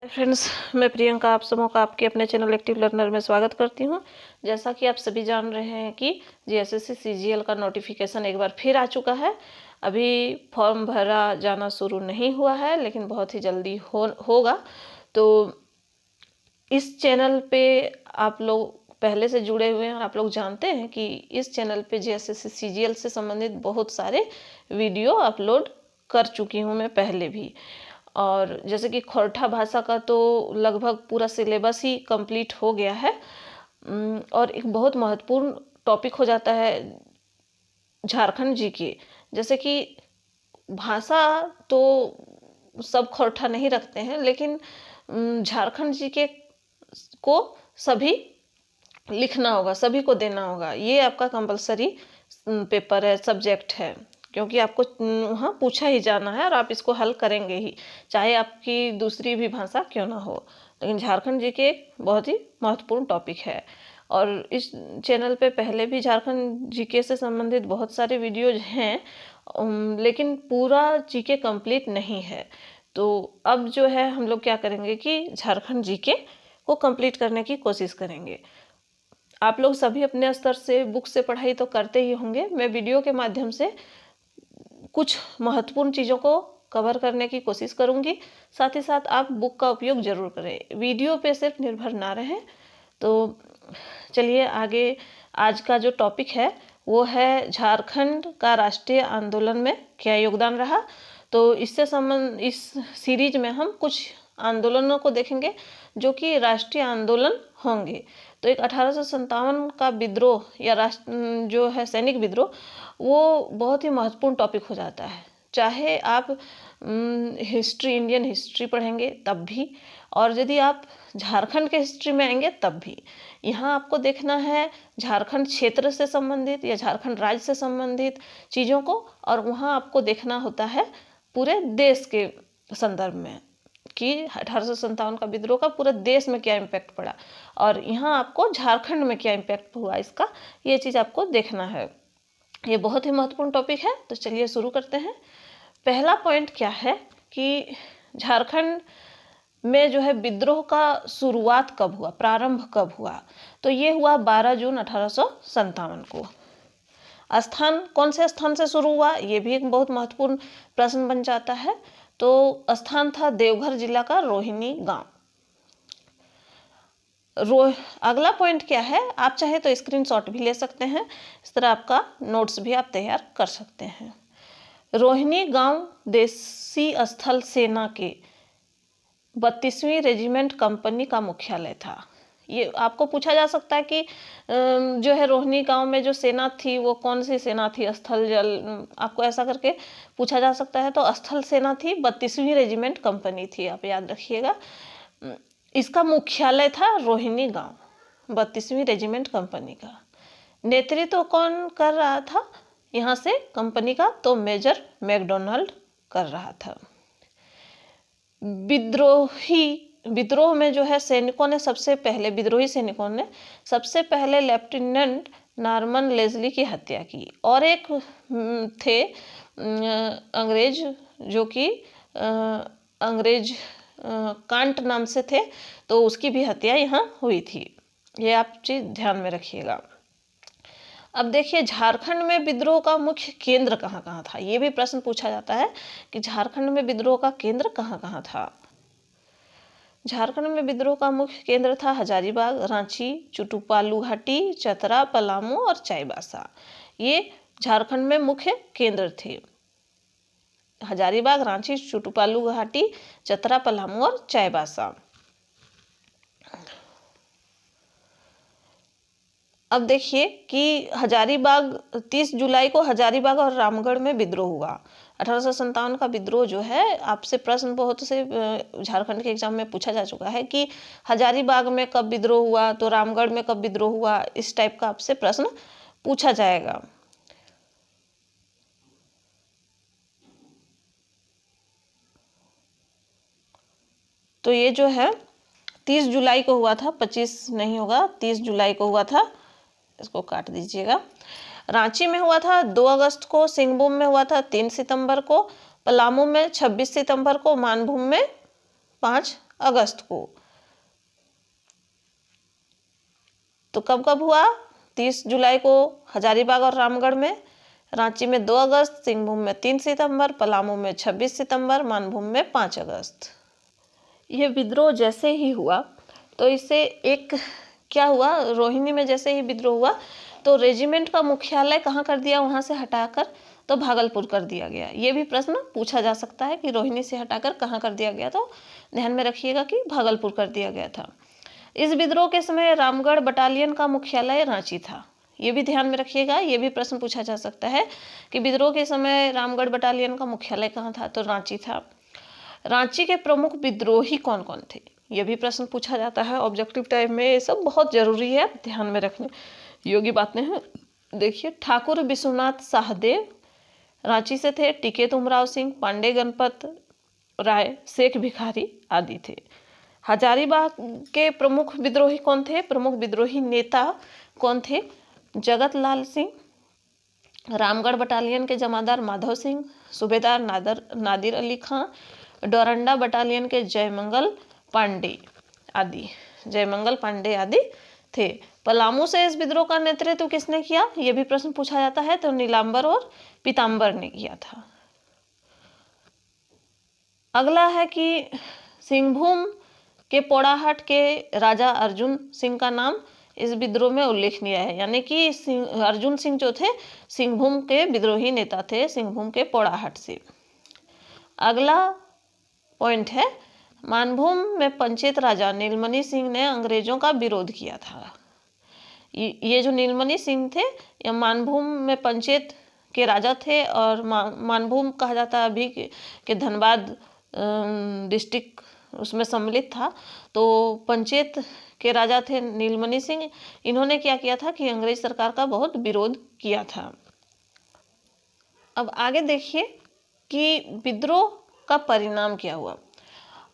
Friends, मैं प्रियंका आप सबों का आपके अपने चैनल एक्टिव लर्नर में स्वागत करती हूं। जैसा कि आप सभी जान रहे हैं कि जीएसएससी सीजीएल का नोटिफिकेशन एक बार फिर आ चुका है। अभी फॉर्म भरा जाना शुरू नहीं हुआ है, लेकिन बहुत ही जल्दी होगा। तो इस चैनल पे आप लोग पहले से जुड़े हुए हैं, आप लोग जानते हैं कि इस चैनल पे जीएसएससी सीजीएल से संबंधित बहुत सारे वीडियो अपलोड कर चुकी हूँ मैं पहले भी। और जैसे कि खोरठा भाषा का तो लगभग पूरा सिलेबस ही कंप्लीट हो गया है। और एक बहुत महत्वपूर्ण टॉपिक हो जाता है झारखंड जी के। जैसे कि भाषा तो सब खोरठा नहीं रखते हैं, लेकिन झारखंड जी के को सभी लिखना होगा, सभी को देना होगा। ये आपका कंपलसरी पेपर है, सब्जेक्ट है, क्योंकि आपको वहाँ पूछा ही जाना है और आप इसको हल करेंगे ही, चाहे आपकी दूसरी भी भाषा क्यों ना हो। लेकिन झारखंड जी के एक बहुत ही महत्वपूर्ण टॉपिक है। और इस चैनल पे पहले भी झारखंड जीके से संबंधित बहुत सारे वीडियोज हैं, लेकिन पूरा जीके कंप्लीट नहीं है। तो अब जो है हम लोग क्या करेंगे कि झारखंड जीके को कंप्लीट करने की कोशिश करेंगे। आप लोग सभी अपने स्तर से बुक से पढ़ाई तो करते ही होंगे। मैं वीडियो के माध्यम से कुछ महत्वपूर्ण चीज़ों को कवर करने की कोशिश करूंगी। साथ ही साथ आप बुक का उपयोग जरूर करें, वीडियो पे सिर्फ निर्भर ना रहें। तो चलिए आगे, आज का जो टॉपिक है वो है झारखंड का राष्ट्रीय आंदोलन में क्या योगदान रहा। तो इससे संबंध इस सीरीज में हम कुछ आंदोलनों को देखेंगे जो कि राष्ट्रीय आंदोलन होंगे। तो एक 1857 का विद्रोह या राष्ट्र जो है सैनिक विद्रोह, वो बहुत ही महत्वपूर्ण टॉपिक हो जाता है। चाहे आप हिस्ट्री, इंडियन हिस्ट्री पढ़ेंगे तब भी, और यदि आप झारखंड के हिस्ट्री में आएंगे तब भी। यहाँ आपको देखना है झारखंड क्षेत्र से संबंधित या झारखंड राज्य से संबंधित चीज़ों को, और वहाँ आपको देखना होता है पूरे देश के संदर्भ में कि 1857 का विद्रोह का पूरे देश में क्या इम्पैक्ट पड़ा, और यहाँ आपको झारखंड में क्या इम्पैक्ट हुआ इसका, ये चीज़ आपको देखना है। ये बहुत ही महत्वपूर्ण टॉपिक है। तो चलिए शुरू करते हैं। पहला पॉइंट क्या है कि झारखंड में जो है विद्रोह का शुरुआत कब हुआ, प्रारंभ कब हुआ। तो ये हुआ 12 जून 1857 को। स्थान, कौन से स्थान से शुरू हुआ, ये भी एक बहुत महत्वपूर्ण प्रश्न बन जाता है। तो स्थान था देवघर जिला का रोहिणी गांव। अगला पॉइंट क्या है, आप चाहे तो स्क्रीनशॉट भी ले सकते हैं, इस तरह आपका नोट्स भी आप तैयार कर सकते हैं। रोहिणी गांव देसी स्थल सेना के 32वीं रेजिमेंट कंपनी का मुख्यालय था। ये आपको पूछा जा सकता है कि जो है रोहिणी गांव में जो सेना थी वो कौन सी सेना थी, स्थल जल, आपको ऐसा करके पूछा जा सकता है। तो स्थल सेना थी, 32वीं रेजिमेंट कंपनी थी, आप याद रखिएगा। इसका मुख्यालय था रोहिणी गांव, 32वीं रेजिमेंट कंपनी का। नेतृत्व कौन कर रहा था यहाँ से कंपनी का, तो मेजर मैकडोनाल्ड कर रहा था। विद्रोह में जो है सैनिकों ने सबसे पहले, विद्रोही सैनिकों ने सबसे पहले लेफ्टिनेंट नॉर्मन लेजली की हत्या की, और एक थे अंग्रेज जो कि अंग्रेज कांट नाम से थे, तो उसकी भी हत्या यहाँ हुई थी। ये आप चीज ध्यान में रखिएगा। अब देखिए झारखंड में विद्रोह का मुख्य केंद्र कहाँ कहाँ था, ये भी प्रश्न पूछा जाता है कि झारखंड में विद्रोह का केंद्र कहाँ कहाँ था। झारखंड में विद्रोह का मुख्य केंद्र था हजारीबाग, रांची, चुटुपालू घाटी, चतरा, पलामू और चाईबासा। ये झारखंड में मुख्य केंद्र थे। हजारीबाग, रांची, चुटुपालू घाटी, चतरा, पलामू और चाईबासा। अब देखिए कि हजारीबाग, 30 जुलाई को हजारीबाग और रामगढ़ में विद्रोह हुआ। 1857 का विद्रोह जो है, आपसे प्रश्न बहुत से झारखंड के एग्जाम में पूछा जा चुका है कि हजारीबाग में कब विद्रोह हुआ, तो रामगढ़ में कब विद्रोह हुआ, इस टाइप का आपसे प्रश्न पूछा जाएगा। तो ये जो है 30 जुलाई को हुआ था, 25 नहीं होगा, 30 जुलाई को हुआ था, इसको काट दीजिएगा। रांची में हुआ था 2 अगस्त को, सिंहभूम में हुआ था 3 सितंबर को, पलामू में 26 सितंबर को, मानभूम में 5 अगस्त को। तो कब कब हुआ? 30 जुलाई को हजारीबाग और रामगढ़ में, रांची में 2 अगस्त, सिंहभूम में 3 सितंबर, पलामू में 26 सितंबर, मानभूम में 5 अगस्त। ये विद्रोह जैसे ही हुआ तो इससे एक क्या हुआ, रोहिणी में जैसे ही विद्रोह हुआ तो रेजिमेंट का मुख्यालय कहाँ कर दिया, वहाँ से हटाकर तो भागलपुर कर दिया गया। ये भी प्रश्न पूछा जा सकता है कि रोहिणी से हटाकर कहाँ कर दिया गया, तो ध्यान में रखिएगा कि भागलपुर कर दिया गया था। इस विद्रोह के समय रामगढ़ बटालियन का मुख्यालय रांची था। ये भी ध्यान में रखिएगा, ये भी प्रश्न पूछा जा सकता है कि विद्रोह के समय रामगढ़ बटालियन का मुख्यालय कहाँ था, तो रांची था। रांची के प्रमुख विद्रोही कौन कौन थे, यह भी प्रश्न पूछा जाता है ऑब्जेक्टिव टाइप में। ये सब बहुत जरूरी है, ध्यान में रखने योग्य बातें हैं। देखिए, ठाकुर विश्वनाथ शाहदेव रांची से थे, टीके तुमराव सिंह, पांडे गणपत राय, शेख भिखारी आदि थे। हजारीबाग के प्रमुख विद्रोही कौन थे, प्रमुख विद्रोही नेता कौन थे? जगत लाल सिंह, रामगढ़ बटालियन के जमादार माधव सिंह, सूबेदार नादिर अली खां, डोरंडा बटालियन के जयमंगल पांडे आदि थे। पलामू से इस विद्रोह का नेतृत्व किसने किया, यह भी प्रश्न पूछा जाता है, तो नीलांबर और पीतांबर ने किया था। अगला है कि सिंहभूम के पोड़ाहाट के राजा अर्जुन सिंह का नाम इस विद्रोह में उल्लेखनीय है, यानी कि अर्जुन सिंह जो थे सिंहभूम के विद्रोही नेता थे, सिंहभूम के पोड़ाहाट से। अगला पॉइंट है, मानभूम में पंचेत राजा नीलमणि सिंह ने अंग्रेजों का विरोध किया था। ये जो नीलमणि सिंह थे ये मानभूम में पंचेत के राजा थे, और मानभूम कहा जाता है अभी के धनबाद डिस्ट्रिक्ट उसमें सम्मिलित था। तो पंचेत के राजा थे नीलमणि सिंह। इन्होंने क्या किया था कि अंग्रेज सरकार का बहुत विरोध किया था। अब आगे देखिए कि विद्रोह का परिणाम क्या हुआ।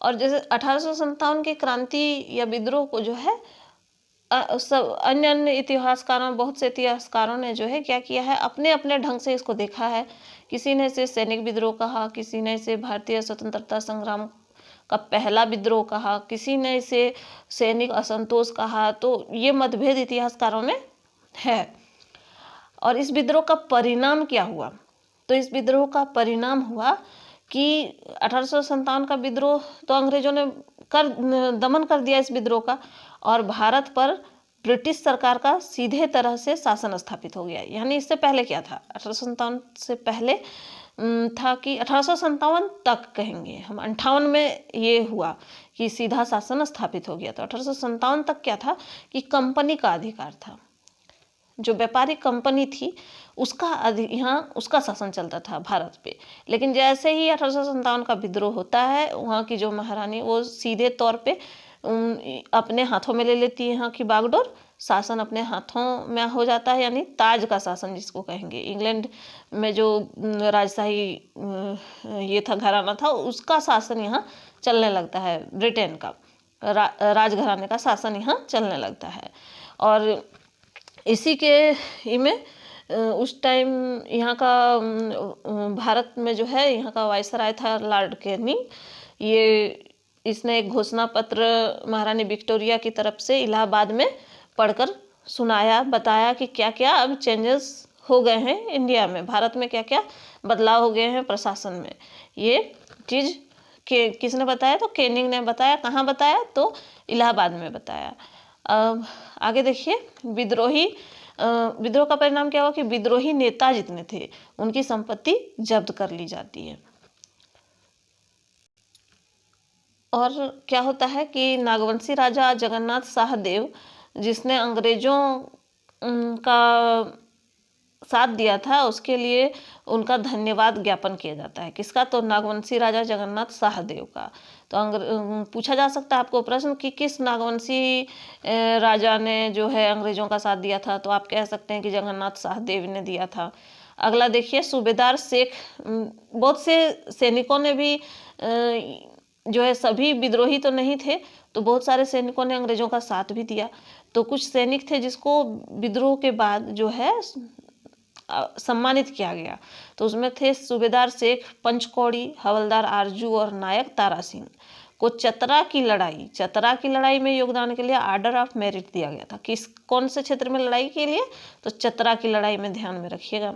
और जैसे 1857 की क्रांति या विद्रोह को जो है अन्य इतिहासकारों, बहुत से इतिहासकारों ने जो है क्या किया है, अपने अपने ढंग से इसको देखा है। किसी ने इसे सैनिक विद्रोह कहा, किसी ने इसे भारतीय स्वतंत्रता संग्राम का पहला विद्रोह कहा, किसी ने इसे सैनिक असंतोष कहा। तो ये मतभेद इतिहासकारों में है। और इस विद्रोह का परिणाम क्या हुआ, तो इस विद्रोह का परिणाम हुआ कि 1857 का विद्रोह तो अंग्रेजों ने दमन कर दिया इस विद्रोह का, और भारत पर ब्रिटिश सरकार का सीधे तरह से शासन स्थापित हो गया। यानी इससे पहले क्या था, 1857 से पहले था कि 1857 तक कहेंगे हम, 58 में ये हुआ कि सीधा शासन स्थापित हो गया। तो 1857 तक क्या था कि कंपनी का अधिकार था, जो व्यापारिक कंपनी थी उसका यहाँ उसका शासन चलता था भारत पे। लेकिन जैसे ही 1857 का विद्रोह होता है, वहाँ की जो महारानी वो सीधे तौर पे अपने हाथों में ले लेती है यहाँ की बागडोर, शासन अपने हाथों में हो जाता है, यानी ताज का शासन जिसको कहेंगे। इंग्लैंड में जो राजशाही ये था, घराना था, उसका शासन यहाँ चलने लगता है, ब्रिटेन का राजघराने का शासन यहाँ चलने लगता है। और इसी के में उस टाइम यहाँ का भारत में जो है यहाँ का वायसराय था लॉर्ड कैनिंग। इसने एक घोषणा पत्र महारानी विक्टोरिया की तरफ से इलाहाबाद में पढ़कर सुनाया, बताया कि क्या क्या अब चेंजेस हो गए हैं इंडिया में, भारत में क्या क्या बदलाव हो गए हैं प्रशासन में। ये चीज़ किसने बताया, तो कैनिंग ने बताया। कहाँ बताया, तो इलाहाबाद में बताया। आगे देखिए, विद्रोह का परिणाम क्या हुआ कि विद्रोही नेता जितने थे उनकी संपत्ति जब्त कर ली जाती है। और क्या होता है कि नागवंशी राजा जगन्नाथ शाहदेव, जिसने अंग्रेजों का साथ दिया था, उसके लिए उनका धन्यवाद ज्ञापन किया जाता है। किसका, तो नागवंशी राजा जगन्नाथ शाहदेव का। तो पूछा जा सकता है आपको प्रश्न कि किस नागवंशी राजा ने जो है अंग्रेजों का साथ दिया था, तो आप कह सकते हैं कि जगन्नाथ शाहदेव ने दिया था। अगला देखिए, सूबेदार शेख, बहुत से सैनिकों ने भी जो है, सभी विद्रोही तो नहीं थे, तो बहुत सारे सैनिकों ने अंग्रेजों का साथ भी दिया। तो कुछ सैनिक थे जिसको विद्रोह के बाद जो है सम्मानित किया गया। तो उसमें थे सूबेदार शेख पंचकौड़ी, हवलदार आरजू और नायक तारा सिंह को चतरा की लड़ाई में योगदान के लिए ऑर्डर ऑफ मेरिट दिया गया था। कौन से क्षेत्र में लड़ाई के लिए? तो चतरा की लड़ाई में, ध्यान में रखिएगा।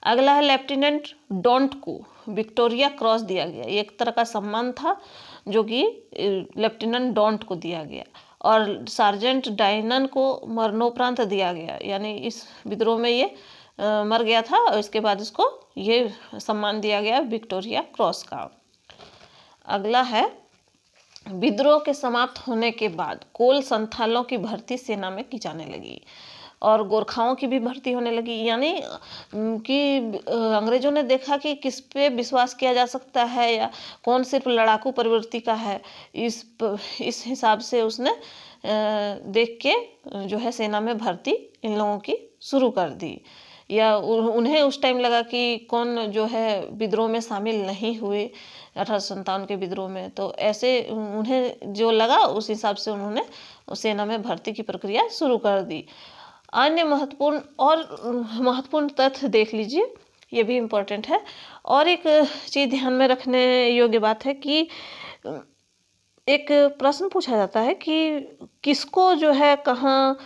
अगला है लेफ्टिनेंट डोंट को विक्टोरिया क्रॉस दिया गया। ये एक तरह का सम्मान था जो कि लेफ्टिनेंट डोंट को दिया गया, और सार्जेंट डायनन को मरणोपरांत दिया गया, यानी इस विद्रोह में ये मर गया था और इसके बाद इसको ये सम्मान दिया गया विक्टोरिया क्रॉस का। अगला है विद्रोह के समाप्त होने के बाद कोल संथालों की भर्ती सेना में की जाने लगी और गोरखाओं की भी भर्ती होने लगी, यानी कि अंग्रेजों ने देखा कि किस पे विश्वास किया जा सकता है या कौन सिर्फ लड़ाकू प्रवृत्ति का है, इस हिसाब से उसने देख के जो है सेना में भर्ती इन लोगों की शुरू कर दी। या उन्हें उस टाइम लगा कि कौन जो है विद्रोह में शामिल नहीं हुए 1857 के विद्रोह में, तो ऐसे उन्हें जो लगा उस हिसाब से उन्होंने सेना में भर्ती की प्रक्रिया शुरू कर दी। अन्य महत्वपूर्ण तथ्य देख लीजिए, ये भी इम्पोर्टेंट है। और एक चीज़ ध्यान में रखने योग्य बात है कि एक प्रश्न पूछा जाता है कि किसको जो है कहाँ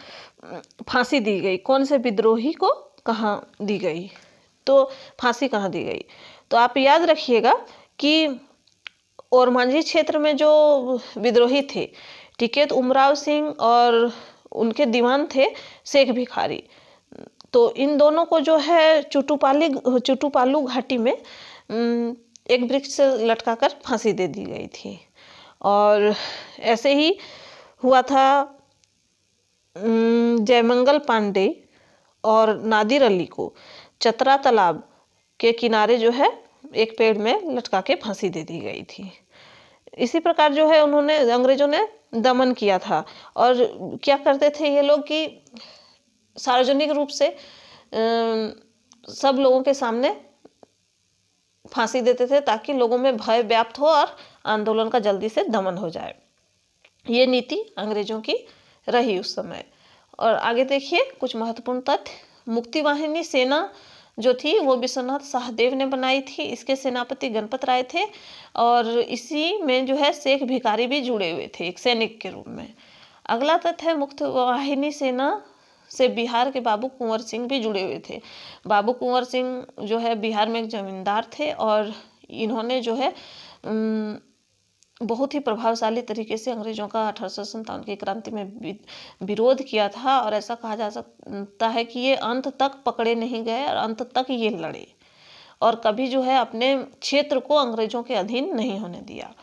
फांसी दी गई, कौन से विद्रोही को कहाँ दी गई, तो फांसी कहाँ दी गई। तो आप याद रखिएगा कि ओरमांझी क्षेत्र में जो विद्रोही थे टिकैत उमराव सिंह और उनके दीवान थे शेख भिखारी, तो इन दोनों को जो है चुटुपालू घाटी में एक वृक्ष से लटकाकर फांसी दे दी गई थी। और ऐसे ही हुआ था जयमंगल पांडे और नादिर अली को चतरा तालाब के किनारे जो है एक पेड़ में लटका के फांसी दे दी गई थी। इसी प्रकार जो है उन्होंने अंग्रेजों ने दमन किया था। और क्या करते थे ये लोग कि सार्वजनिक रूप से सब लोगों के सामने फांसी देते थे ताकि लोगों में भय व्याप्त हो और आंदोलन का जल्दी से दमन हो जाए। ये नीति अंग्रेजों की रही उस समय। और आगे देखिए कुछ महत्वपूर्ण तथ्य। मुक्ति वाहिनी सेना जो थी वो विश्वनाथ सहदेव ने बनाई थी, इसके सेनापति गणपत राय थे और इसी में जो है शेख भिखारी भी जुड़े हुए थे एक सैनिक के रूप में। अगला तथ्य है मुक्ति वाहिनी सेना से बिहार के बाबू कुंवर सिंह भी जुड़े हुए थे। बाबू कुंवर सिंह जो है बिहार में एक जमींदार थे और इन्होंने जो है बहुत ही प्रभावशाली तरीके से अंग्रेजों का 1857 की क्रांति में विरोध किया था। और ऐसा कहा जा सकता है कि ये अंत तक पकड़े नहीं गए और अंत तक ये लड़े और कभी जो है अपने क्षेत्र को अंग्रेजों के अधीन नहीं होने दिया।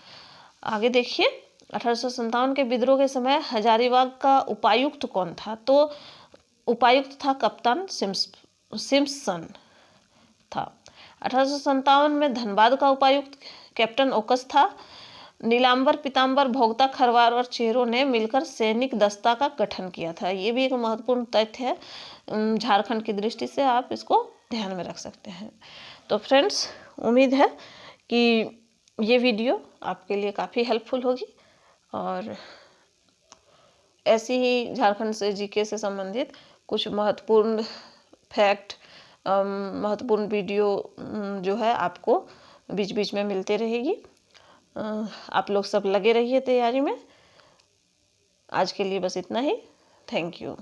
आगे देखिए 1857 के विद्रोह के समय हजारीबाग का उपायुक्त कौन था? तो उपायुक्त था कप्तान सिम्पसन था। 1857 में धनबाद का उपायुक्त कैप्टन ओकस था। नीलांबर, पीतांबर, भोगता, खरवार और चेरों ने मिलकर सैनिक दस्ता का गठन किया था। ये भी एक महत्वपूर्ण तथ्य है झारखंड की दृष्टि से, आप इसको ध्यान में रख सकते हैं। तो फ्रेंड्स, उम्मीद है कि ये वीडियो आपके लिए काफ़ी हेल्पफुल होगी और ऐसी ही झारखंड से जीके से संबंधित कुछ महत्वपूर्ण फैक्ट, महत्वपूर्ण वीडियो जो है आपको बीच बीच में मिलते रहेगी। आप लोग सब लगे रहिए तैयारी में। आज के लिए बस इतना ही। Thank you.